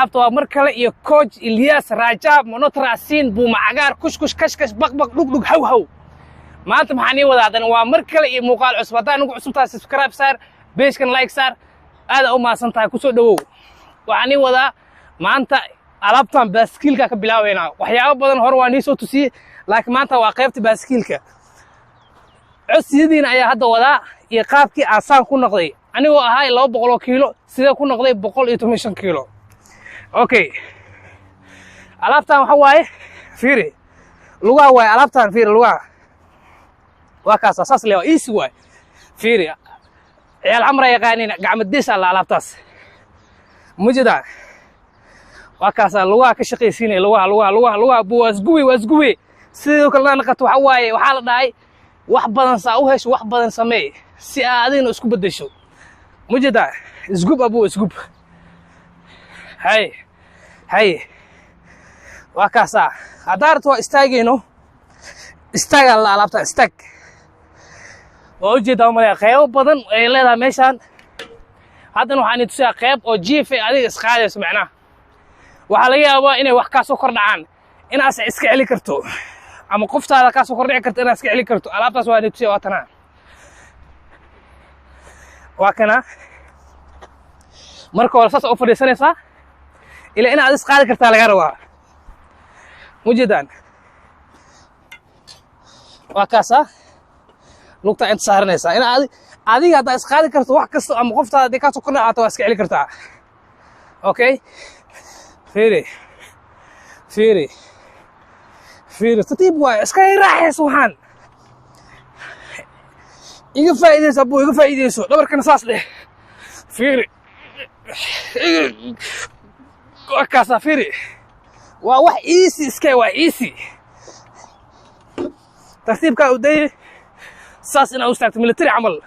asxaabta waa mar kale iyo coach Ilyas Rajab monotrasin buumacagaar kushkush kashkash baqbaq dhugdhug haw maanta maxaan ii wadaadan waa mar kale iyo muuqaal cusub haddaan ugu cusubtaa subscribe saar page-kan like saar aad u maasantahay ku soo dhawow waxaan ii wadaa maanta alaabtan baaskiilka ka bilaaweynaa waxyaabo badan hore waan ii soo tusiyay laakiin maanta waa qaybta baaskiilka codsidiina ayaa hadda wadaa iyo qaabkii aasaan ku noqday anigoo ahay 200 kiilo sidee ku noqday 115 kiilo okay alaabtan waxa waaye fiiri lugaa waaye alaabtan fiiri lugaa waa kaas asaas leeyahay easy waaye fiiri ciyaal amra yaqaaniin gacmaddiis alla alaabtaas mujida waa kaas lugaa ka shaqaysiinay lugaa buwasguwi sidoo kale naqato waxa waaye waxa la dhahay wax badan saa u hesho wax badan sameey si aadina isku bedesho mujida isgub abu isgub hay waa kaasa hadaarto istaagino istaaga la alaabta istaag oo jeeda ma qayb badan ay leedahay meeshan haddana waxaan tusaa qayb oo jiif adiga isqaadayso macna waxa laga yaabaa inay wax ka soo kordhacaan inaas iska celi karto ama qoftaada ka soo kordhici karto inaas iska celi karto alaabtaas waa tusaa waatana waa kana marka hore saas u fadhiisanaysaa ila inaad is qaadi kartaa laga rabaa mujidan waa kaasa lugta inta saaranaysaa in adiga hadda is qaadi karto wax kasta ama qoftaada ka soo kordhacaato waa iska celi kartaa okay fiiri tatiib waa iska raaxayso waxaan iga faa'iideyso dhabarkana saas dheh fiiri kaasa fiiri waa wax easy iska waa easy tartiibka u day saas ina u istaagto military camal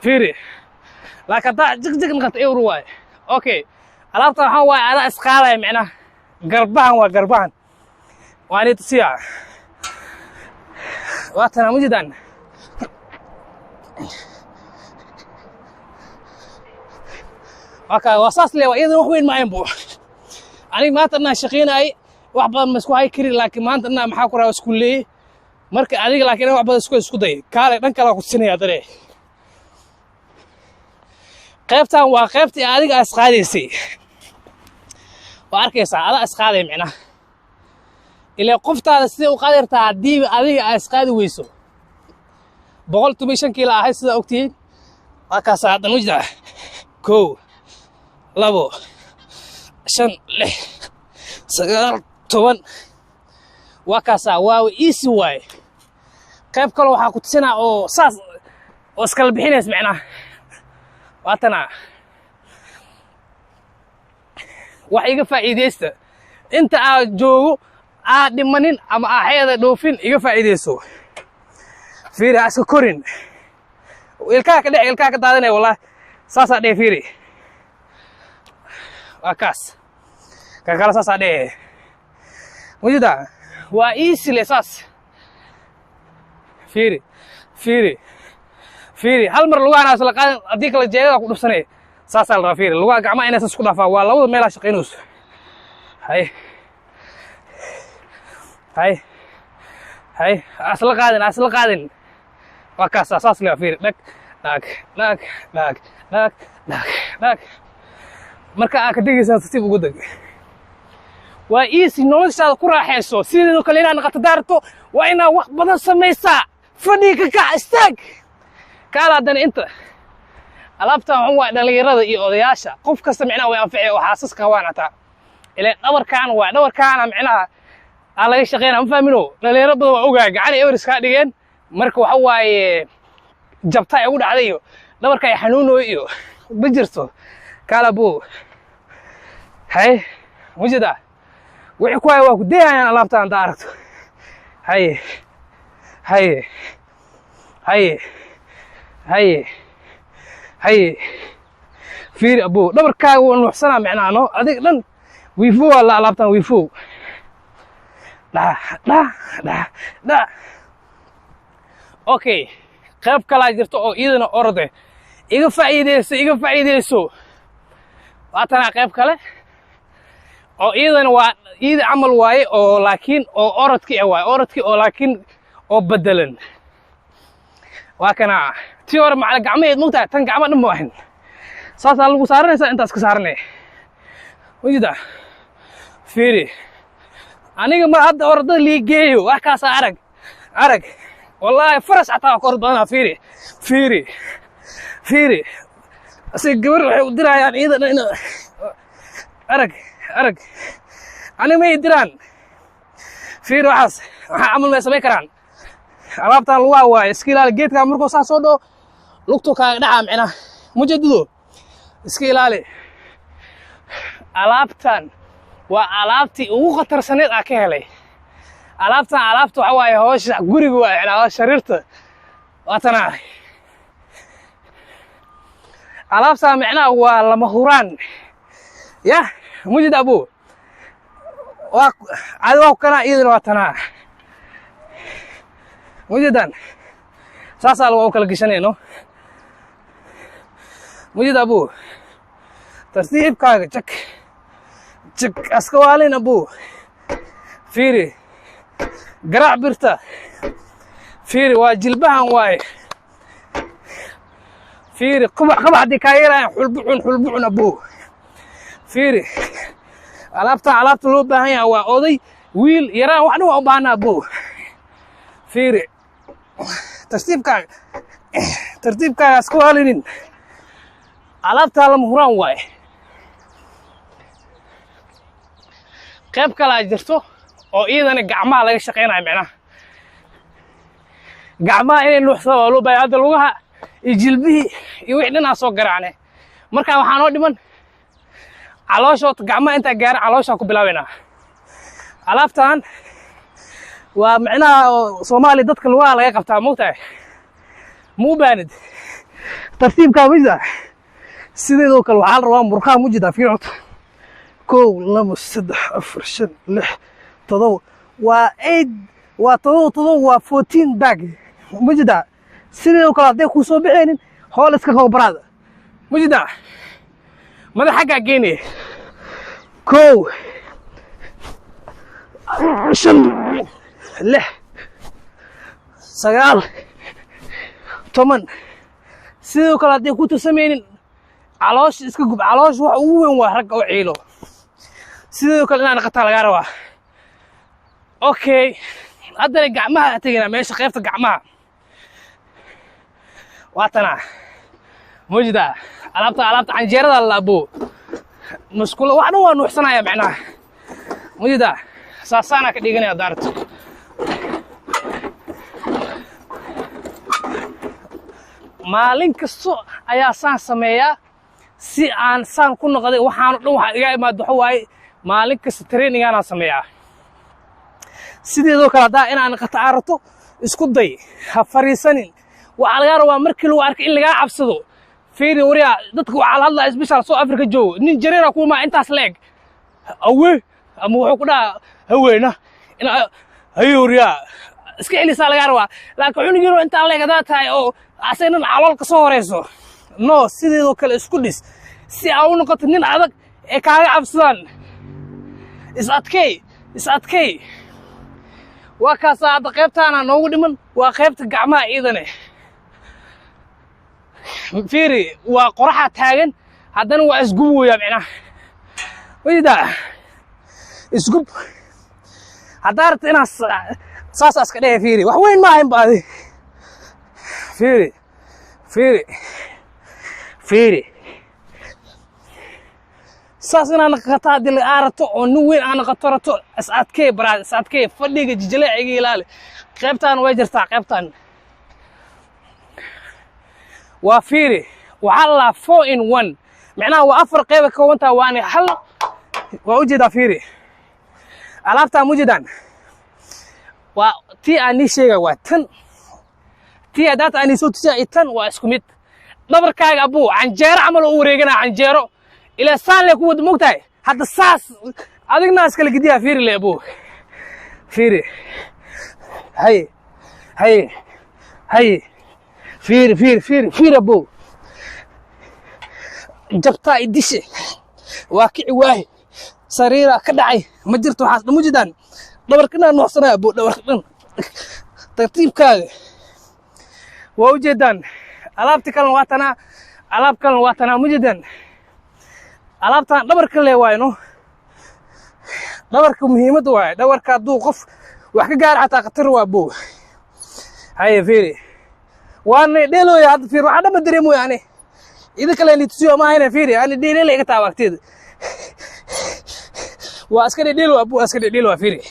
fiiri laakiin taa jig naqat euro waay okay alaabta waxaan waay ada isqaalay macna garbahan waa ni tusiya waa tan mujidan waa saas leeyahay iyadoo wax weyn ma ayan buu aniga maanta ana shaqeynay wax badan ma isku hay kari laakiin maanta ana maxaa ku raaw isku leey marka adiga laakiin wax badan isku day kaale dhan kala ku sinaya dare qaybtan waa qaybtii adiga as qaadaysay waa arkaysaa ada as qaaday macna ilaa qoftaada sidee u qaadirtaa hadii adiga as qaadi weyso 115 kiilo ahay sida ogtiin waa kaas hadda mujda ko labo 5 6 7 8 waa kaas waa easy way qayb kale waxa ku tusinaa oo saas oo iska bixinays macna waatana wax iga faa'iideysta inta aad joogo aad dhimanin ama aaxeeda dhoofin iga faa'iideyso fiiri aska korin ilkaa ka daadanay wallahi saasa dhee fiiri waa kaas ka kala saasa dhee wajida waa easy le saas fiiri hal mar lugaana isla qaadan hadii kala jeedada ku dhufsanay saasa la fiiri lugaa gacmaha inay isku dhaafaa waa labada meel shaqeynayso hay asla qaadin waa kaas saas le fiiri dhag marka aad ka digaysaa tartiib ugu dag waa easy noloshaada ku raaxayso sidoo kale inaad naqato daarto waa inaad wax badan samaysaa fadhiga ka istaag kala hadan inta alaabta waxaan waa dhalinyarada iyo odayaasha qof kasta macnaha way anficay oo xaasaska waanata ilaa dhabarkaan macnaha laga shaqeynaa ma fahmino dhalinyaro badan waa ogaa gacan everis ka dhigeen marka waxa waaye jabta ay ugu dhacday iyo dhabarka ay xanuuno iyo bijirto kala buu hay mujida wixii ku hay waa ku deeyaan alaabtaan daarto hay fiiri abu dhabarkaaga waa nuuxsanaa macnaa no adig dhan wiifo waa la alaabtaan wiifo da okay qayb kala jirto oo iyadana orode iga faa'iideyso waatana qayb kale oo iidana waa iida camal waaye oo laakiin oo orodkii waaye orodkii oo laakiin oo bedelan waa kana tii hore macala gacmaheed mugtaa tan gacma dhan ma ahin saasaa lagu saaranaysaa intaas ka saaranay wajida fiiri aniga ma hadda orodada liigeeyo wax kaas arag wallahi faras xataa ka ordana fiiri asig gabar waxay u dirayaan iidana in arag ani ma diraan fiiri waxaas waxa amal ma samay karaan alaabtan lagu waayo iska ilaali geedka markuu saa soo dhoo lugtu kaaga dhaca micna mujadido iska ilaali alaabtan waa alaabtii ugu khatarsaneed aan ka helay alaabta waxa waaye hawsha guriga waa ilaa shariirta waatana alaabta macna waa lama huraan ya mujid abu waa adoo kana idin waatana mujidan sasa lagu kala gashanayno mujid abu tartiibkaaga jak aska waalin abu fiiri garaac birta fiiri waa jilbahan waaye fiiri qabax dikaayiraan xulbucun abu fiiri alaabta loo baahan yahay waa oday wiil yaraan wax u baahnaa abu fiiri tartiibkaaga aska waalinin alaabta lama huraan waaye qayb kala jirto oo iidana gacmaha laga shaqeynayo macnaha gacmaha inay nuuxsado waa loo baahay hadda lugaha iyo jilbihii iyo wixii dhanaa soo garaacnay marka waxaa noo dhiman calooshood gacmaha intaa gaara calooshaa ku bilaabaynaa alaabtan waa macnaha Soomaali dadka lugaha laga qabtaa moogtahay muu baanid tartiibkaa wida sideedoo kale waxaa la rabaa murqaha mujida fiirota 1 2 3 4 5 6 7 waa 8 waa 7 waa 14 bag mujida sidoo kale hadday ku soo bixeenin hool iska koobrada mujida madax xagga geene 1 5 6 9 10 sidoo kale hadday ku tusameenin caloosh iska gub caloosh wax ugu weyn waa rag oo ciilo sidoo kale inaan qataa laga rabaa okay haddana gacmaha tagayna meesha qaybta gacmaha waatana mujida alaabta canjeerada laabo muskula waxna waa nuuxsanaya macnaha mujida saasana ka dhiganaya daarto maalin kasto ayaa saan sameeyaa si aan saan ku noqday waxaan dhan waxa iga imaad waxa waaye maalin kasta training aan sameeyaa sideedoo kale hadaa inaan qataarato isku day ha fariisanin waxa laga rabaa markii lagu arko in laga cabsado fiiri wariya dadku waxa la hadlaa isbitaal South Africa joogo nin jareera kuma intaas leeg awe ama wuxuu ku dhaa haweena in hayuriya iska ilisa laga rabaa laakiin cunugiro inta leeg hadaa tahay oo asaynan calool ka soo horeyso no sideedoo kale isku dhis si aa u noqoto nin adag ee kaaga cabsadaan is adkay waa kaas hadda qaybtaana noogu dhiman waa qaybta gacmaha iidane fiiri waa qoraxa taagan haddana waa isgub weeyaa macnaha wayda isgub hadda aragta inaad saas iska dheh fiiri wax weyn ma ahayn baadi fiiri saas inaan qataa dil aarato oo nin weyn aan qatarato is adkay fadhiga jijaleeciga ilaali qaybtaan way jirtaa qaybtaan waa fiiri waxa la 4 in 1 macnaha waa afar qayb ka wanta waani hal waa u jeedaa fiiri alaabta mujidan waa tii aan sheegay waa tan tii hadaad aan soo tusay tan waa isku mid dhabarkaaga abu canjeero amal u wareegana canjeero ila saan le ku wad moogtahay hadda saas adigna iska lagidiya fiiri le abu fiiri hay fiiri abu jabta idishe waa kici waahi sariira ka dhacay ma jirto waxaas dhamu jidaan dhabarkana noocsanaa buu dhabarkan tartiibkaaga waa u jeedaan alaabti kale waa tanaa mujidan alaabtan dhabarka le waayno dhabarka muhiimad waay dhabarka hadduu qof wax ka gaar xataa khatar waa buu haye fiiri waana dheelooya hadda fiir waxaa dhama dareemoy ani idin kale nitusiyo ma ahayna fiiri ani dheelay iga taabagteeda waa aska dheelo waa buu aska dheelo waa fiiri